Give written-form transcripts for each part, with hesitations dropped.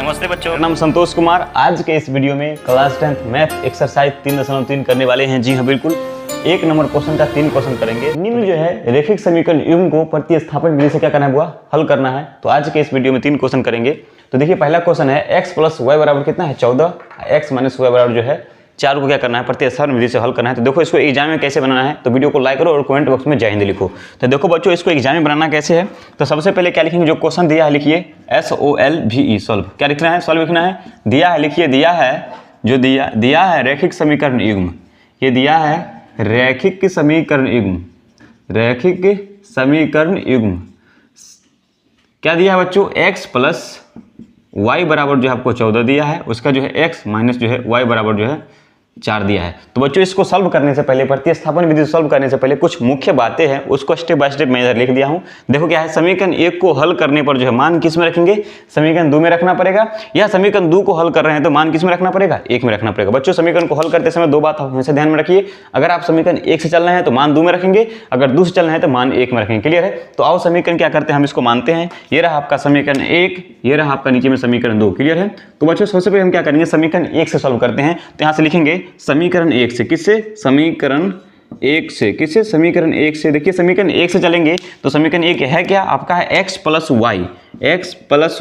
नमस्ते बच्चों, मेरा नाम संतोष कुमार। आज के इस वीडियो में क्लास 10 मैथ एक्सरसाइज 3.3 करने वाले हैं। जी हाँ, बिल्कुल 1 नंबर क्वेश्चन का 3 क्वेश्चन करेंगे। निम्न जो है रेखिक समीकरण युग्म को प्रतिस्थापन विधि से क्या करना है, हुआ हल करना है। तो आज के इस वीडियो में 3 क्वेश्चन करेंगे। तो देखिए, पहला क्वेश्चन है x + y बराबर कितना है 14, x - y बराबर जो है 4 को क्या करना है, प्रतिस्थापन विधि से हल करना है। तो देखो, इसको एग्जाम में कैसे बनाना है, तो वीडियो को लाइक करो और कमेंट बॉक्स में जय हिंद लिखो। तो देखो बच्चों, इसको एग्जाम में बनाना कैसे है, तो सबसे पहले क्या लिखेंगे, जो क्वेश्चन दिया है लिखिए SOLVE सॉल्व। क्या लिखना है, सॉल्व लिखना है। दिया है, लिखिए दिया है, जो दिया है रैखिक समीकरण युग्म। ये दिया है रैखिक समीकरण युग्म, रैखिक समीकरण युग्म। क्या दिया है बच्चों, x + y बराबर जो है आपको 14 दिया है, उसका जो है x - जो है y बराबर जो है 4 दिया है। तो बच्चों, इसको सॉल्व करने से पहले, प्रतिस्थापन विधि सॉल्व करने से पहले कुछ मुख्य बातें हैं, उसको स्टेप बाय स्टेप मैं इधर लिख दिया हूं। देखो क्या है, समीकरण 1 को हल करने पर जो है मान किस में रखेंगे, समीकरण 2 में रखना पड़ेगा, या समीकरण 2 को हल कर रहे हैं तो मान किस में रखना पड़ेगा, 1 में रखना पड़ेगा। बच्चों, समीकरण को हल करते समय 2 बात हमेशा ध्यान में रखिए। अगर आप समीकरण 1 से चल रहे हैं तो मान 2 में रखेंगे, अगर 2 से चल रहे हैं तो मान 1 में रखेंगे। क्लियर है। तो आओ समीकरण क्या करते हैं, हम इसको मानते हैं। ये रहा आपका समीकरण 1, ये रहा आपका नीचे में समीकरण 2। क्लियर है। तो बच्चों, सबसे पहले हम क्या करेंगे, समीकरण 1 से सॉल्व करते हैं। तो यहाँ से लिखेंगे समीकरण 1 से, किससे, समीकरण 1 से, किससे, समीकरण 1 से। देखिए, समीकरण 1 से चलेंगे तो समीकरण 1 है क्या आपका, है x +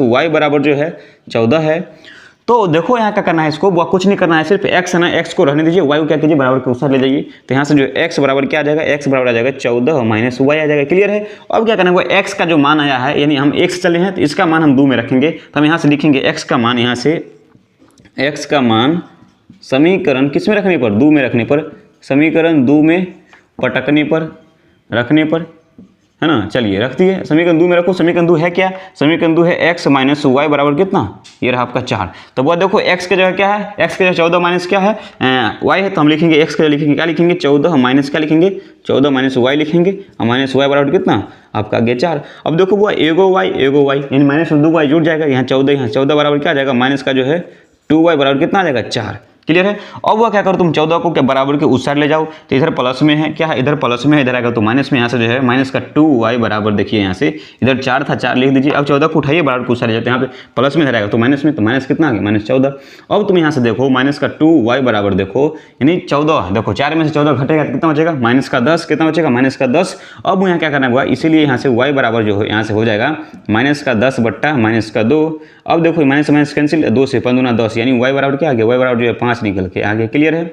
y बराबर जो है 14 है। तो देखो यहाँ क्या करना है, इसको कुछ नहीं करना है, सिर्फ x है ना, x को रहने दीजिए, y को क्या कीजिए, बराबर के उस ले जाइए। तो यहाँ से जो x बराबर क्या आ जाएगा, x बराबर आ जाएगा 14 - y आ जाएगा। क्लियर है। अब क्या करना है, x का जो मान आया है, यानी हम 1 से चले हैं तो इसका मान हम 2 में रखेंगे। तो हम यहाँ से लिखेंगे x का मान, यहाँ से x का मान समीकरण किस में रखने पर, 2 में रखने पर, समीकरण 2 में पटकने पर, रखने पर, है ना। चलिए रख दिए, समीकरण 2 में रखो। समीकरण 2 है क्या, समीकरण 2 है x - y बराबर कितना, ये रहा आपका 4। तो वो देखो, x की जगह क्या है, x की जगह 14 माइनस क्या है, y है, तो हम लिखेंगे x की जगह लिखेंगे, क्या लिखेंगे, 14 माइनस क्या लिखेंगे, 14 - y लिखेंगे। -y बराबर कितना आपका आ गया 4। अब देखो वो एगो y यानी -2y जुड़ जाएगा, यहाँ 14 बराबर क्या आ जाएगा, माइनस का जो है 2y बराबर कितना आ जाएगा 4। क्लियर है। अब वह क्या करो, तुम 14 को क्या बराबर के उस साइड ले जाओ, तो इधर प्लस में है, क्या है, इधर प्लस में है, इधर आएगा तो माइनस में। यहाँ से जो है माइनस का 2y बराबर, देखिए यहाँ से इधर 4 था, 4 लिख दीजिए। अब 14 को उठाइए, बराबर को उस साइड ले जाते हैं, यहाँ पे प्लस में इधर आएगा तो माइनस में, तो माइनस कितना आ गया, -14। अब तुम यहाँ से देखो, माइनस का 2y बराबर देखो, यानी 14, देखो 4 में से 14 घटेगा तो कितना बचेगा, -10। कितना बचेगा, -10। अब यहाँ क्या करना हुआ, इसीलिए यहाँ से y बराबर जो है यहाँ से हो जाएगा -10 बट्टा -2। अब देखो माइनस माइनस कैंसिल, 2 से 5 दूना 10, यानी y बराबर क्या आ गया, y बराबर जो है 5 निकल के आ गया। क्लियर है।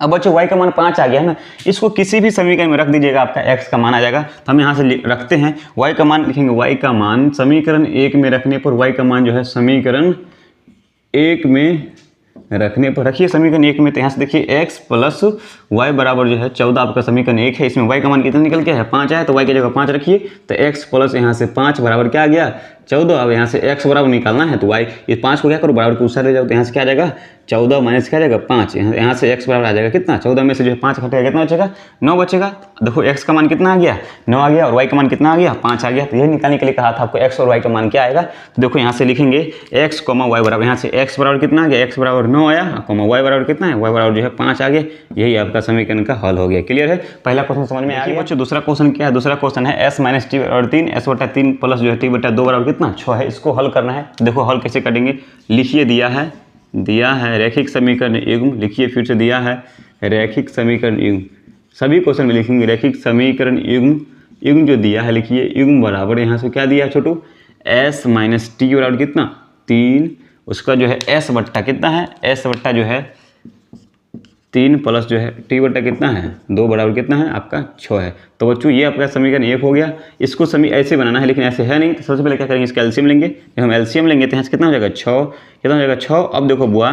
अब बच्चों, y का मान 5 आ गया है ना, इसको किसी भी समीकरण में रख दीजिएगा, आपका x का मान आ जाएगा। तो हम यहाँ से रखते हैं, y का मान लिखेंगे, y का मान समीकरण 1 में रखने पर, y का मान जो है समीकरण 1 में रखने पर, रखिए समीकरण 1 में। तो यहाँ से देखिए x + y बराबर जो है 14 आपका समीकरण 1 है, इसमें y का मान कितना निकल के है, 5 आया, तो y की जगह 5 रखिए। तो x + यहाँ से 5 बराबर क्या आ गया, 14। अब यहाँ से x बराबर निकालना है तो y, ये 5 को क्या करो, बराबर के उस साइड ले जाओ। तो यहाँ से क्या आ जाएगा, 14 माइनस क्या आ जाएगा 5, यहाँ से x बराबर आ जाएगा कितना, 14 में से जो है 5 घटेगा, कितना बचेगा, 9 बचेगा। देखो x का मान कितना आ गया, 9 आ गया, और y का मान कितना आ गया, 5 आ गया। तो यही निकालने के लिए कहा था आपको, x और y का मान क्या आएगा। तो देखो यहाँ से लिखेंगे x, y बराबर, यहाँ से x बराबर कितना आ गया, x बराबर 9 आया, y बराबर कितना है, y बराबर जो है 5 आ गया। यही आपका समीकरण का हल हो गया। क्लियर है। पहला क्वेश्चन समझ में आ गया बच्चों। दूसरा क्वेश्चन क्या है, दूसरा क्वेश्चन है s - t बराबर 3, s/3 प्लस जो है t/2 बराबर कितना 6 है। इसको हल करना है। देखो हल कैसे करेंगे, लिखिए, दिया है रैखिक समीकरण युग्म, लिखिए फिर से, दिया है रैखिक समीकरण युग्म। सभी क्वेश्चन में लिखेंगे रैखिक समीकरण युग्म जो दिया है, लिखिए युग्म बराबर, यहाँ से क्या दिया है छोटू, s - t बराबर कितना 3, उसका जो है s बट्टा कितना है, s बट्टा जो है 3 प्लस जो है t बट्टा कितना है 2 बराबर कितना है आपका 6 है। तो बच्चों, ये आपका समीकरण 1 हो गया। इसको ऐसे बनाना है, लेकिन ऐसे है नहीं। तो सबसे पहले क्या करेंगे, इसका एलसीएम लेंगे। जब हम एलसीएम लेंगे तो यहाँ से कितना हो जाएगा 6, कितना हो जाएगा 6। अब देखो बुआ,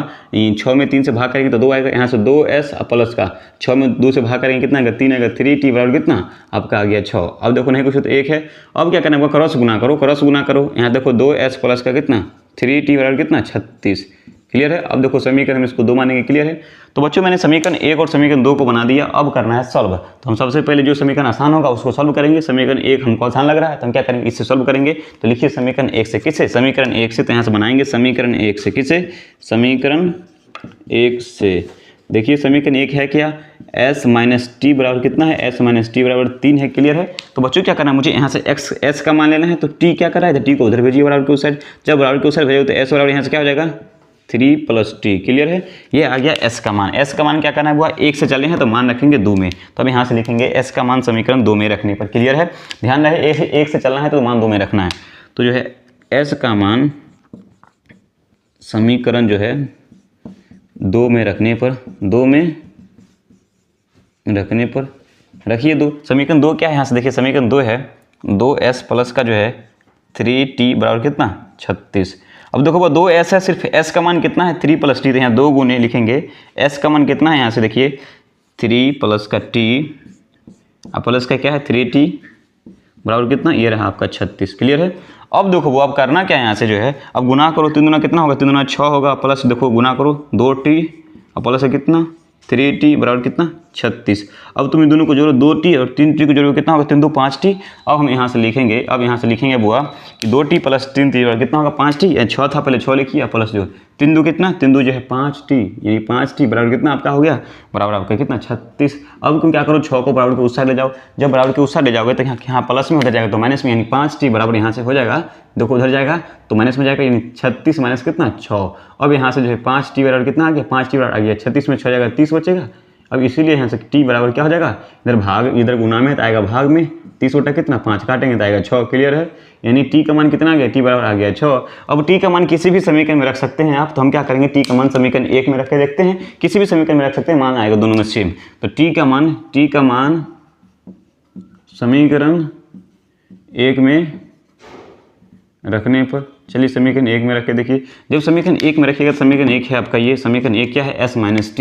6 में 3 से भाग करेंगे तो 2 आएगा, यहाँ से 2s प्लस का 6 में 2 से भाग करेंगे कितना आएगा 3 आएगा, 3t बराबर कितना आपका आ गया 6। अब देखो नहीं कुछ तो 1 है। अब क्या करना है, क्रॉस गुना करो। यहाँ देखो 2s प्लस का कितना 3t बराबर कितना 36। क्लियर है। अब देखो समीकरण में इसको 2 मानेंगे। क्लियर है। तो बच्चों, मैंने समीकरण 1 और समीकरण 2 को बना दिया। अब करना है सॉल्व। तो हम सबसे पहले जो समीकरण आसान होगा उसको सॉल्व करेंगे। समीकरण 1 हमको आसान लग रहा है तो हम क्या करेंगे, इससे सॉल्व करेंगे। तो लिखिए समीकरण 1 से, किससे, समीकरण 1 से। तो यहाँ से बनाएंगे समीकरण 1 से, किससे, समीकरण 1 से। देखिए समीकरण 1 है क्या, s माइनस टी बराबर कितना है, s माइनस टी बराबर 3 है। क्लियर है। तो बच्चों क्या करना है, मुझे यहाँ से s का मान लेना है। तो t क्या कर रहा है, तो t को उधर भेजिए बराबर के उस साइड। जब बराबर के उस साइड भेजोगे तो s बराबर यहाँ से क्या हो जाएगा 3 + t। क्लियर है। ये आ गया s का मान। s का मान क्या करना है बुआ, 1 से चले हैं तो मान रखेंगे 2 में। तो अब यहाँ से लिखेंगे s का मान समीकरण 2 में रखने पर। क्लियर है। ध्यान रहे 1 से चलना है तो मान 2 में रखना है। तो जो है s का मान समीकरण जो है 2 में रखने पर, 2 में रखने पर रखिए 2। समीकरण 2 क्या है, यहाँ से देखिए समीकरण 2 है 2s प्लस का जो है 3t बराबर कितना 36। अब देखो वो 2s है, सिर्फ s का मान कितना है 3 + t। तो यहाँ 2 गुने लिखेंगे, s का मान कितना है यहाँ से देखिए 3 + का t अब प्लस का क्या है 3t बराबर कितना, ये रहा आपका 36। क्लियर है। अब देखो वो अब करना क्या है, यहाँ से जो है अब गुना करो, 3 दूना कितना होगा, 3 दूना 6 होगा, प्लस देखो गुना करो 2t और प्लस है कितना 3t बराबर कितना 36। अब तुम इन दोनों को जोड़ो, 2t और 3t को जोड़ो कितना होगा 3 2 5t। अब हम यहाँ से लिखेंगे, अब यहाँ से लिखेंगे बुआ कि 2t + 3t बराबर कितना होगा 5t। 6 था पहले 6 लिखिए, प्लस जो 3 2 कितना, 3 2 जो है 5t, यानी 5t बराबर कितना आपका हो गया, बराबर आपका कितना 36। अब तुम क्या करो 6 को बराबर के उस साइड ले जाओ। जब बराबर के उस साइड ले जाओगे तो यहाँ प्लस में हो जाएगा तो माइनस में, यानी 5t बराबर यहाँ से हो जाएगा, देखो उधर जाएगा तो माइनस में जाएगा, यानी 36 माइनस कितना 6। अब यहाँ से जो है 5t बराबर कितना आ गया, 5t बराबर आ गया 36 में 6 जाएगा 30 बचेगा। अब इसीलिए यहाँ से t बराबर क्या हो जाएगा, इधर भाग, इधर गुना में तो आएगा भाग में, 30 बटा कितना 5 काटेंगे तो आएगा 6। क्लियर है। यानी t का मान कितना आ गया, t बराबर आ गया 6। अब t का मान किसी भी समीकरण में रख सकते हैं आप। तो हम क्या करेंगे, t का मान समीकरण 1 में रख के देखते हैं, किसी भी समीकरण में रख सकते हैं, मान आएगा दोनों में सेम। तो t का मान समीकरण 1 में रखने पर, चलिए समीकरण 1 में रख के देखिए। जब समीकरण 1 में रखिएगा, समीकरण 1 है आपका ये, समीकरण 1 क्या है s माइनस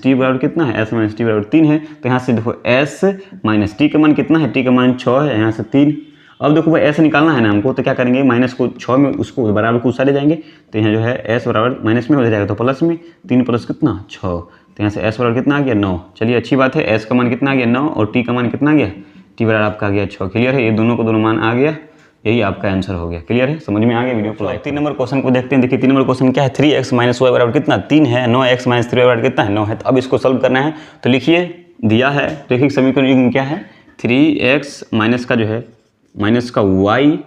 टी बराबर कितना है, s माइनस टी बराबर 3 है। तो यहाँ से देखो s माइनस टी का मान कितना है, t का मान 6 है, यहाँ से 3। अब देखो भाई s निकालना है ना हमको, तो क्या करेंगे माइनस को 6 में उसको बराबर को उस साइड ले जाएंगे। तो यहाँ जो है s बराबर माइनस में हो जाएगा तो प्लस में, 3 प्लस कितना 6। तो यहाँ से s बराबर कितना आ गया 9। चलिए अच्छी बात है, s का मान कितना आ गया 9 और t का मान कितना आ गया, t बराबर आपका आ गया 6। क्लियर है। ये दोनों को दोनों मान आ गया, यही आपका आंसर हो गया। क्लियर है, समझ में आ गया वीडियो को। 3 नंबर क्वेश्चन को देखते हैं। देखिए 3 नंबर क्वेश्चन क्या है, 3x माइनस वाई बराबर कितना 3 है, 9x माइनस 3 बराबर कितना है 9 है। तो अब इसको सॉल्व करना है। तो लिखिए दिया है, रैखिक समीकरण युग्म क्या है, 3x माइनस का जो है माइनस का y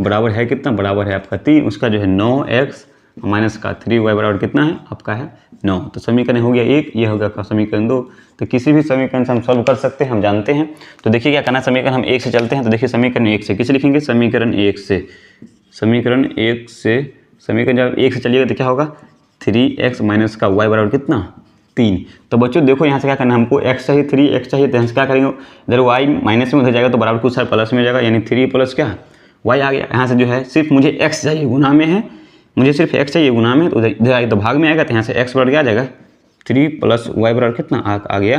बराबर है कितना, बराबर है आपका 3, उसका जो है 9x माइनस का 3y बराबर कितना है आपका है 9। तो समीकरण हो गया 1, ये होगा आपका समीकरण 2। तो किसी भी समीकरण से हम सॉल्व कर सकते हैं, हम जानते हैं। तो देखिए क्या करना है, समीकरण हम 1 से चलते हैं। तो देखिए समीकरण 1 से किसे लिखेंगे, समीकरण 1 से, समीकरण 1 से, समीकरण जब 1 से चलिएगा तो क्या होगा 3x माइनस का y बराबर कितना 3। तो बच्चों देखो यहाँ से क्या करना है, हमको x चाहिए 3x चाहिए, तो यहाँ से क्या करेंगे, इधर y माइनस में उधर जाएगा तो बराबर कुछ सारा प्लस में हो जाएगा, यानी 3 प्लस क्या y आ गया। यहाँ से जो है सिर्फ मुझे x चाहिए, गुना में है, मुझे सिर्फ x चाहिए गुना में, तो इधर आएगा तो भाग में आएगा। तो यहाँ से x बराबर क्या आ जाएगा 3 प्लस y बराबर कितना आ गया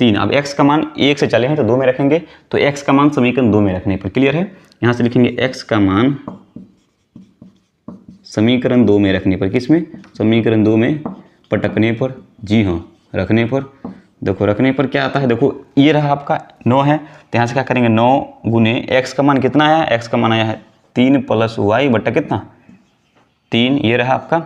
3। अब x का मान 1 से चले हैं तो 2 में रखेंगे, तो x का मान समीकरण 2 में रखने पर। क्लियर है। यहाँ से लिखेंगे x का मान समीकरण 2 में रखने पर, किस में, समीकरण 2 में पटकने पर, जी हाँ रखने पर। देखो रखने पर क्या आता है, देखो ये रहा आपका 9 है, तो यहाँ से क्या करेंगे 9 गुने x का मान कितना आया, x का मान आया है 3 प्लस y बटा कितना 3, ये रहा आपका,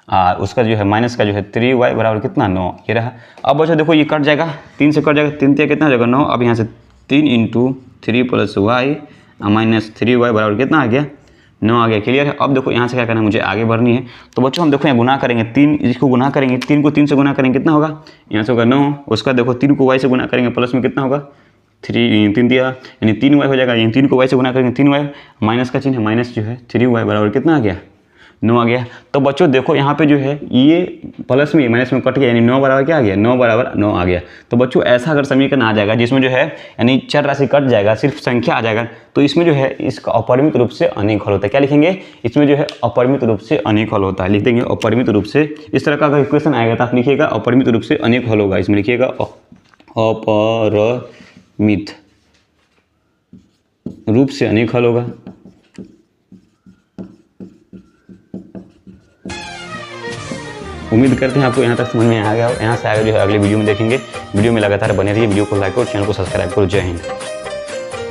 और उसका जो है माइनस का जो है 3y बराबर कितना 9, ये रहा। अब बच्चों देखो ये कट जाएगा, 3 से कट जाएगा, 3 से कितना हो जाएगा 9। अब यहाँ से 3 × 3 प्लस y माइनस 3y बराबर कितना आ गया 9 आ गया। क्लियर है। अब देखो यहाँ से क्या करना है, मुझे आगे बढ़नी है। तो बच्चों हम देखो यहाँ गुना करेंगे, 3 इसको गुना करेंगे, 3 को 3 से गुना करेंगे कितना होगा, यहाँ से होगा 9। उसका देखो 3 को y से गुना करेंगे, प्लस में कितना होगा 3 दिया, यानी 3y हो जाएगा, यानी 3 को y से गुना करेंगे 3y, माइनस का चिन्ह है, माइनस जो है 3y बराबर कितना आ गया 9 आ गया। तो बच्चों देखो यहाँ पे जो है ये प्लस में माइनस में कट गया, यानी 9 बराबर क्या आ गया 9 बराबर 9 आ गया। तो बच्चों ऐसा अगर समीकरण आ जाएगा जिसमें जो है यानी चर राशि कट जाएगा, सिर्फ संख्या आ जाएगा, तो इसमें जो है इसका अपरिमित रूप से अनेक हल होता है। क्या लिखेंगे, इसमें जो है अपरिमित रूप से अनेक हल होता है, लिख देंगे अपरिमित रूप से। इस तरह का अगर इक्वेशन आएगा तो आप लिखिएगा अपरिमित रूप से अनेक हल होगा, इसमें लिखिएगा अपरिमित रूप से अनेक हल होगा। उम्मीद करते हैं आपको यहाँ तक समझ में आ गया हो। यहाँ से आगे जो है अगले वीडियो में देखेंगे। वीडियो में लगातार बने रहिए, वीडियो को लाइक और चैनल को सब्सक्राइब करो। जय हिंद।